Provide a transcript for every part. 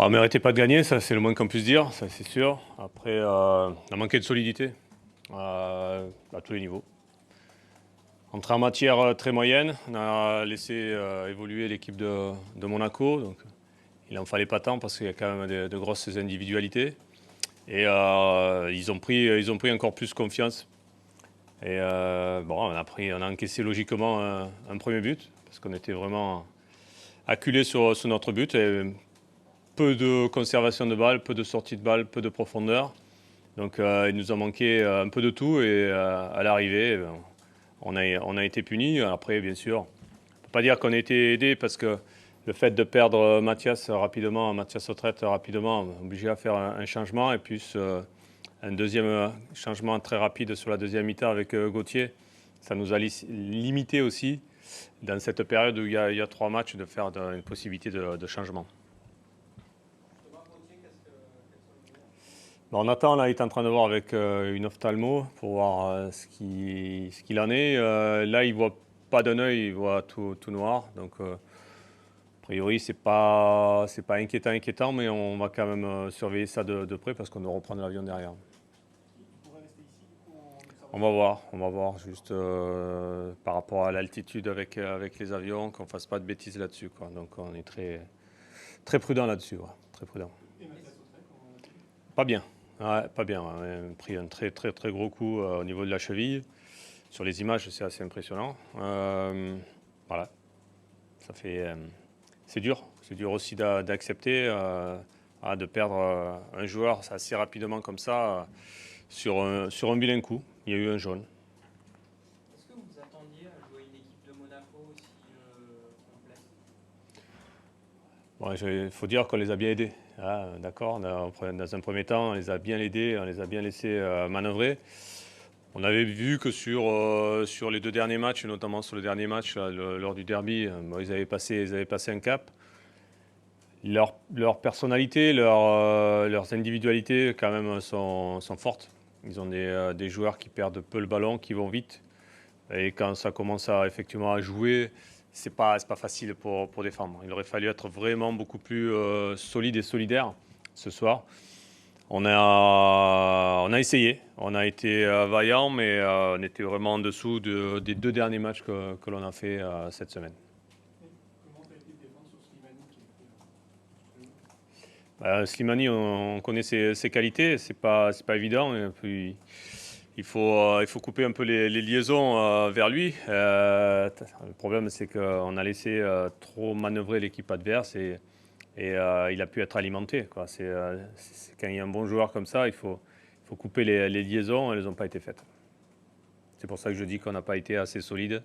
On ne méritait pas de gagner, ça c'est le moins qu'on puisse dire, ça c'est sûr. Après, on a manqué de solidité à tous les niveaux. Entrée en matière très moyenne, on a laissé évoluer l'équipe de Monaco. Donc, il n'en fallait pas tant parce qu'il y a quand même de grosses individualités. Et ils ont pris encore plus confiance. Et bon, on a encaissé logiquement un premier but parce qu'on était vraiment acculés sur notre but. Et peu de conservation de balles, peu de sortie de balles, peu de profondeur. Donc il nous a manqué un peu de tout et à l'arrivée, on a été punis. Après, bien sûr, on ne peut pas dire qu'on a été aidé parce que le fait de perdre Mathias Autrette rapidement, on est obligé à faire un changement et puis un deuxième changement très rapide sur la deuxième mi-temps avec Gauthier. Ça nous a limité aussi dans cette période où il y a 3 matchs de faire une possibilité de changement. Nathan là, est en train de voir avec une ophtalmo pour voir ce qu'il en est. Là, il ne voit pas d'un œil, il voit tout noir. Donc, a priori, c'est pas inquiétant, mais on va quand même surveiller ça de près parce qu'on doit reprendre l'avion derrière. On va voir juste par rapport à l'altitude avec les avions, qu'on ne fasse pas de bêtises là-dessus, quoi. Donc, on est très prudent là-dessus, ouais, très prudent. Pas bien. Ouais, pas bien. On a pris un très gros coup au niveau de la cheville. Sur les images, c'est assez impressionnant. Voilà. Ça fait, c'est dur. C'est dur aussi d'accepter de perdre un joueur assez rapidement comme ça sur un vilain coup. Il y a eu un jaune. Est-ce que vous attendiez à jouer une équipe de Monaco aussi complète? Bon, il faut dire qu'on les a bien aidés. Ah, d'accord. Dans un premier temps, on les a bien aidés, on les a bien laissés manœuvrer. On avait vu que sur les 2 derniers matchs, notamment sur le dernier match là, lors du derby, ils avaient passé un cap. Leur personnalité, leurs individualités quand même sont fortes. Ils ont des joueurs qui perdent peu le ballon, qui vont vite. Et quand ça commence effectivement à jouer, c'est pas facile pour défendre. Il aurait fallu être vraiment beaucoup plus solide et solidaire ce soir. On a essayé, on a été vaillant, mais on était vraiment en dessous des 2 derniers matchs que l'on a fait cette semaine. Comment tu as été défendre sur Slimani qui a été Slimani, on connaît ses qualités, c'est pas évident. Et puis, il faut couper un peu les liaisons vers lui. Le problème, c'est qu'on a laissé trop manœuvrer l'équipe adverse et il a pu être alimenté, quoi. Quand il y a un bon joueur comme ça, il faut couper les liaisons, elles n'ont pas été faites. C'est pour ça que je dis qu'on n'a pas été assez solide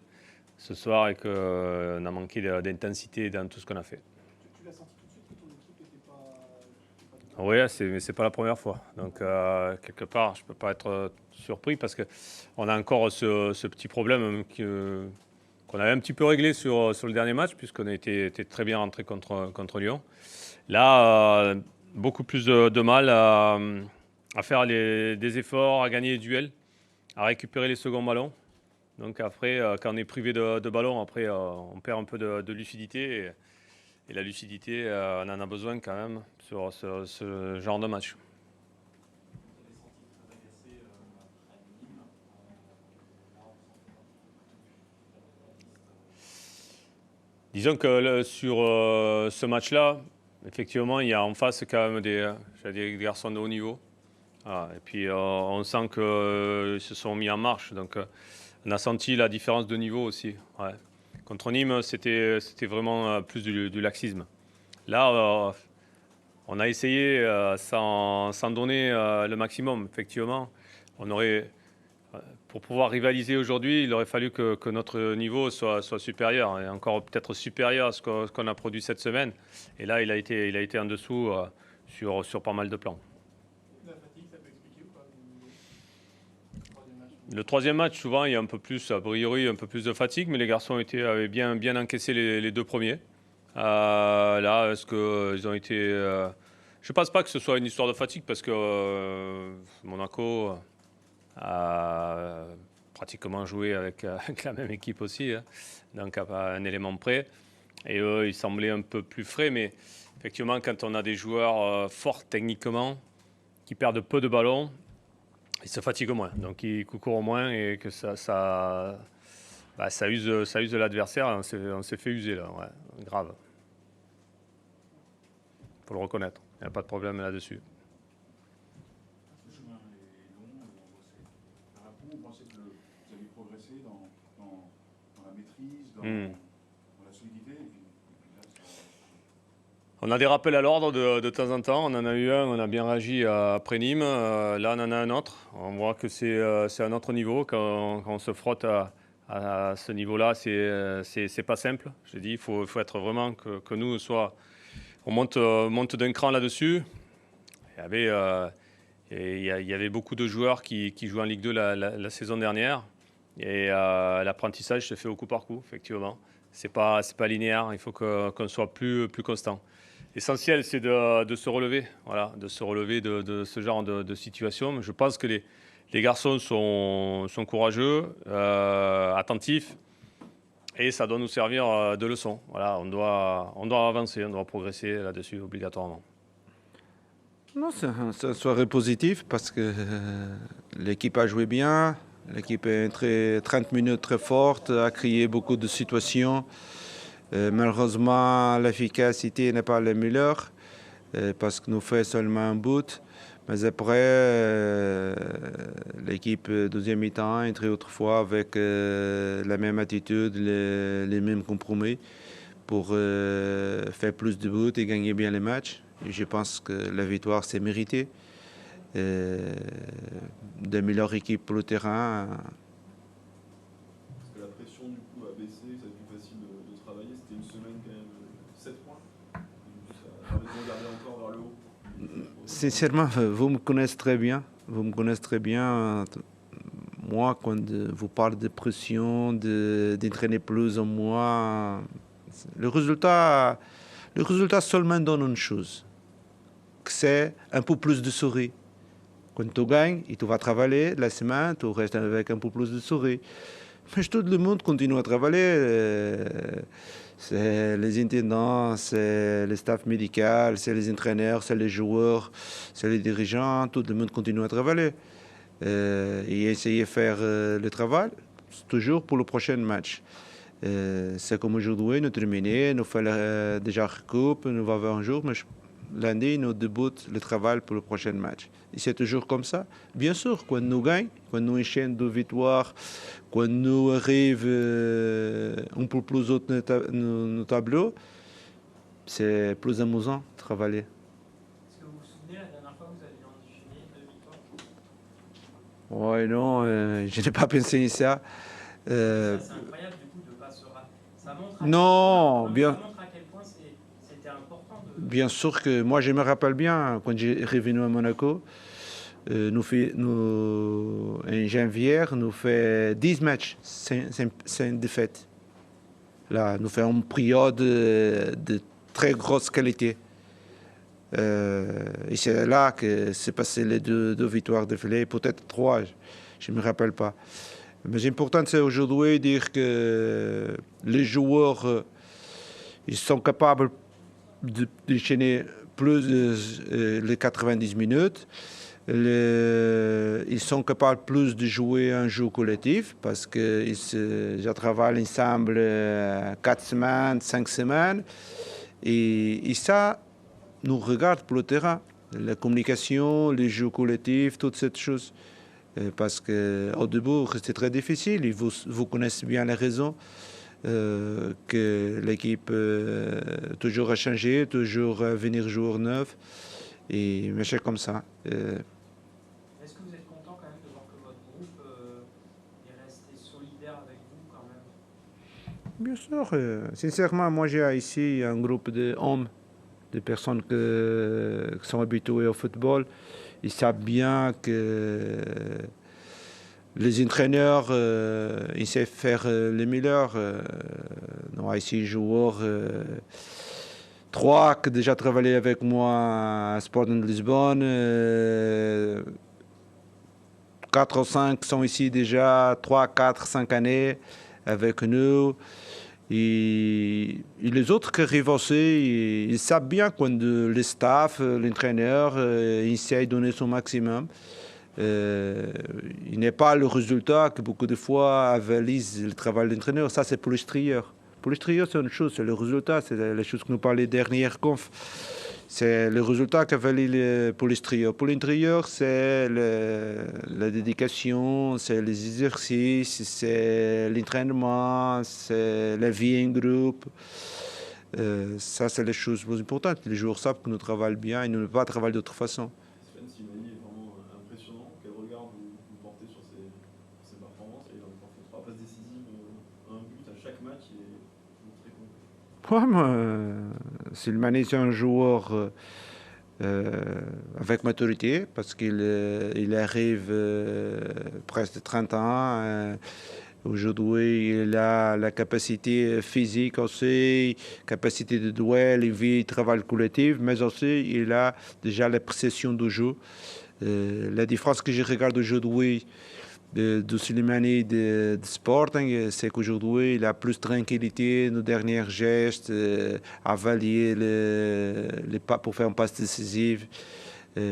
ce soir et qu'on a manqué d'intensité dans tout ce qu'on a fait. Tu l'as senti tout de suite que ton équipe n'était pas Oui, mais c'est pas la première fois. Donc quelque part, je ne peux pas être surpris parce qu'on a encore ce petit problème qu'on avait un petit peu réglé sur le dernier match puisqu'on a été très bien rentré contre Lyon. Là, beaucoup plus de mal à faire des efforts, à gagner les duels, à récupérer les seconds ballons. Donc après, quand on est privé de ballon, après, on perd un peu de lucidité. Et la lucidité, on en a besoin quand même sur ce genre de match. Disons que sur ce match-là, effectivement, il y a en face quand même des garçons de haut niveau. Ah, et puis on sent qu'ils se sont mis en marche. Donc on a senti la différence de niveau aussi. Ouais. Contre Nîmes, c'était vraiment plus du laxisme. Là, on a essayé sans donner le maximum, effectivement. Pour pouvoir rivaliser aujourd'hui, il aurait fallu que notre niveau soit supérieur, et encore peut-être supérieur à ce qu'on a produit cette semaine. Et là, il a été en dessous sur pas mal de plans. La fatigue, ça peut expliquer ou pas Le troisième match, souvent, il y a un peu plus, a priori, un peu plus de fatigue, mais les garçons avaient bien encaissé les 2 premiers. Là, est-ce qu'ils ont été... je ne pense pas que ce soit une histoire de fatigue parce que Monaco a pratiquement joué avec la même équipe aussi, hein, donc à un élément près. Et eux, ils semblaient un peu plus frais. Mais effectivement, quand on a des joueurs forts techniquement, qui perdent peu de ballons, ils se fatiguent moins. Donc ils courent moins et que ça use l'adversaire. On s'est fait user là, ouais, grave. Il faut le reconnaître. Il n'y a pas de problème là-dessus. Le chemin est long et angoissé. Par rapport, vous pensez que vous avez progressé dans la maîtrise, dans la solidité et puis là, On a des rappels à l'ordre de temps en temps. On en a eu un, on a bien réagi après Nîmes. Là, on en a un autre. On voit que c'est un autre niveau. Quand on se frotte à ce niveau-là, c'est pas simple. Je dis, il faut être vraiment que nous, on monte d'un cran là-dessus. Il y avait beaucoup de joueurs qui jouaient en Ligue 2 la saison dernière. Et l'apprentissage se fait au coup par coup, effectivement. C'est pas linéaire, il faut qu'on soit plus constant. L'essentiel, c'est de se relever, voilà, de se relever de ce genre de situation. Je pense que les garçons sont courageux, attentifs, et ça doit nous servir de leçon. Voilà, on doit avancer, on doit progresser là-dessus obligatoirement. Non, c'est un soirée positive parce que l'équipe a joué bien. L'équipe est entrée 30 minutes très forte, a créé beaucoup de situations. Malheureusement, l'efficacité n'est pas la meilleure parce que nous faisons seulement un but. Mais après, l'équipe deuxième mi-temps est entrée autrefois avec la même attitude, les mêmes compromis pour faire plus de buts et gagner bien les matchs. Et je pense que la victoire, c'est mérité. De meilleures équipes pour le terrain. Parce que la pression du coup a baissé, ça a été plus facile de travailler. C'était une semaine quand même 7 points. Ça permet de regarder encore vers le haut. Sincèrement, vous me connaissez très bien. Vous me connaissez très bien. Moi, quand vous parlez de pression, d'entraîner plus ou moins, le résultat seulement donne une chose, que c'est un peu plus de souris. Quand tu gagnes et tu vas travailler la semaine, tu restes avec un peu plus de souris. Mais tout le monde continue à travailler. C'est les intendants, c'est le staff médical, c'est les entraîneurs, c'est les joueurs, c'est les dirigeants. Tout le monde continue à travailler. Et essayer de faire le travail, toujours pour le prochain match. C'est comme aujourd'hui, nous terminons, nous faisons déjà la coupe, nous va avoir un jour, mais lundi, nous débutons le travail pour le prochain match. Et c'est toujours comme ça. Bien sûr, quand nous gagnons, quand nous enchaînons 2 victoires, quand nous arrivons un peu plus haut nos tableaux, c'est plus amusant de travailler. Est-ce que vous vous souvenez la dernière fois que vous aviez enchaîné 2 victoires? Oui, non, je n'ai pas pensé à ça. C'est incroyable du coup de ne pas se rater. Ça montre à quel point c'était important de... Bien sûr que moi je me rappelle bien quand j'ai revenu à Monaco, en janvier, nous faisons 10 matchs sans défaite. Là, nous faisons une période de très grosse qualité. Et c'est là que s'est passé les deux victoires d'affilée, peut-être 3, je ne me rappelle pas. Mais l'important c'est aujourd'hui de dire que les joueurs ils sont capables d'enchaîner plus les 90 minutes. Ils sont capables plus de jouer un jeu collectif parce qu'ils travaillent ensemble 4 semaines, 5 semaines. Et ça nous regarde pour le terrain. La communication, les jeux collectifs, toutes ces choses. Parce qu'au début, c'était très difficile. Et vous connaissez bien les raisons. Que l'équipe toujours a changé, toujours à venir jouer neuf. Et mais c'est comme ça. Est-ce que vous êtes content quand même de voir que votre groupe est resté solidaire avec vous quand même? Bien sûr. Sincèrement, moi j'ai ici un groupe d'hommes, de personnes qui sont habituées au football. Ils savent bien que les entraîneurs, ils savent faire les meilleurs. Nous avons ici joueurs, 3 qui ont déjà travaillé avec moi à Sporting de Lisbonne. 4 ou 5 sont ici déjà 3, 4, 5 années avec nous. Et les autres qui arrivent aussi, ils savent bien quand le staff, l'entraîneur, essaie de donner son maximum. Il n'est pas le résultat que beaucoup de fois avalise le travail de l'entraîneur. Ça, c'est pour l'extérieur. Pour l'extérieur, c'est une chose, c'est le résultat, c'est la chose que nous parlait dernière conf. C'est le résultat qu'avalise pour l'extérieur. Pour l'intérieur, c'est la dédication, c'est les exercices, c'est l'entraînement, c'est la vie en groupe. Ça, c'est les choses plus importantes. Les joueurs savent que nous travaillons bien et nous ne pouvons pas travailler d'autre façon. Sven Slimani est vraiment impressionnant. Quel regard vous portez sur ses performances? Il a porté 3 passes décisives, un but à chaque match. Il est toujours très complet. Ouais, moi, Slimani, c'est un joueur avec maturité parce qu'il arrive presque 30 ans. Aujourd'hui, il a la capacité physique aussi, capacité de duel, il vit, il travaille collectif, mais aussi il a déjà la précision du jeu. La différence que je regarde aujourd'hui de Slimani de Sporting, c'est qu'aujourd'hui, il a plus de tranquillité, nos derniers gestes, à valier les pas pour faire une passe décisive.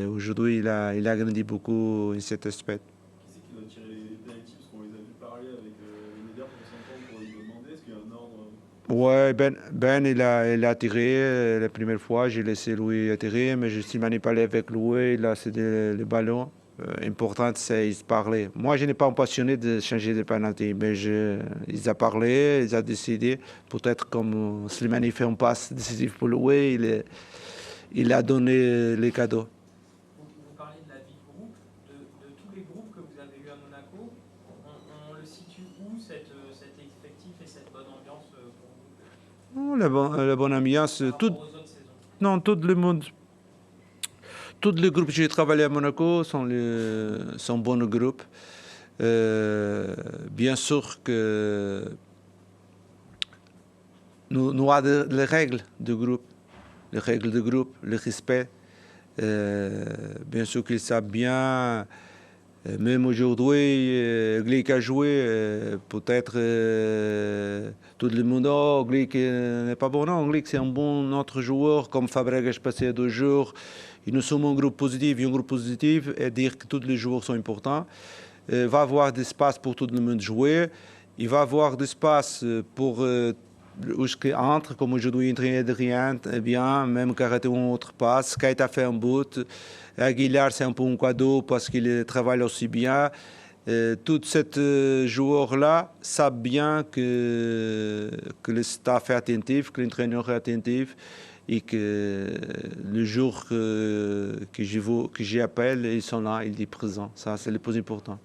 Aujourd'hui, il a grandi beaucoup en cet aspect. Qui c'est qui doit tirer les pénaltys? Parce qu'on les a vus parler avec Eder pour s'entendre pour lui demander. Est-ce qu'il y a un ordre? Ouais, Ben il a tiré la première fois, j'ai laissé lui tirer, mais je suis manipulé avec lui, il a cédé le ballon. Important, c'est de parler. Moi, je n'ai pas passionné de changer de penalty, mais ils ont parlé, ils ont décidé. Peut-être comme Slimani fait un passe décisif pour lui, il a donné les cadeaux. Vous parlez de la vie de groupe, de tous les groupes que vous avez eus à Monaco. On le situe où, cet effectif et cette bonne ambiance pour vous Oh, la bonne ambiance, par rapport aux autres saisons? non, tout le monde. Tous les groupes que j'ai travaillé à Monaco sont bons groupes. Bien sûr que nous avons les règles de groupe, le respect. Bien sûr qu'ils savent bien. Même aujourd'hui, Glick a joué, peut-être tout le monde, oh, Glick n'est pas bon. Non, Glick c'est un bon autre joueur, comme Fabregas passé 2 jours. Et nous sommes un groupe positif, et dire que tous les joueurs sont importants. Il va y avoir d'espace pour tout le monde jouer. Il va y avoir d'espace pour os qui entrent, comme aujourd'hui entraîné de rien, bien, même Karaté ou autre passe. Keita a fait un but. Aguilar, c'est un peu un cadeau parce qu'il travaille aussi bien. Tous ces joueurs-là savent bien que le staff est attentif, que l'entraîneur est attentif et que le jour que j'appelle, ils sont là, ils sont présents. Ça, c'est le plus important.